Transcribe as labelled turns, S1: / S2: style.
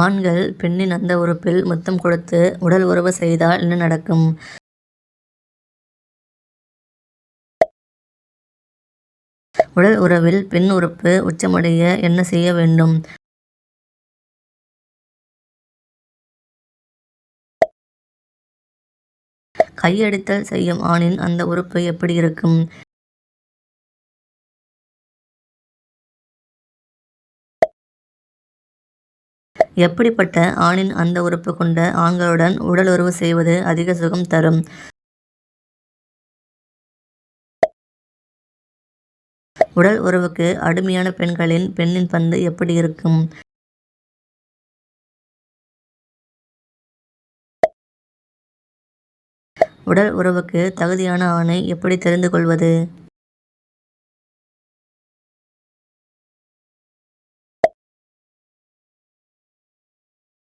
S1: ஆண்கள் பெண்ணின் அந்த உறுப்பில் முத்தம் கொடுத்து உடல் உறவு செய்தால் என்ன நடக்கும்? உடல் உறவில் பெண் உறுப்பு உச்சமடைய என்ன செய்ய வேண்டும்? கையடித்தல் செய்யும் ஆணின் அந்த உறுப்பு எப்படி இருக்கும்? எப்படிப்பட்ட ஆணின் அந்த உறுப்பு கொண்ட ஆண்களுடன் உடலுறவு செய்வது அதிக சுகம் தரும்? உடல் உறவுக்கு அடிமையான பெண்ணின் பந்து எப்படி இருக்கும்? உடல் உறவுக்கு தகுதியான ஆணை எப்படி தெரிந்து கொள்வது?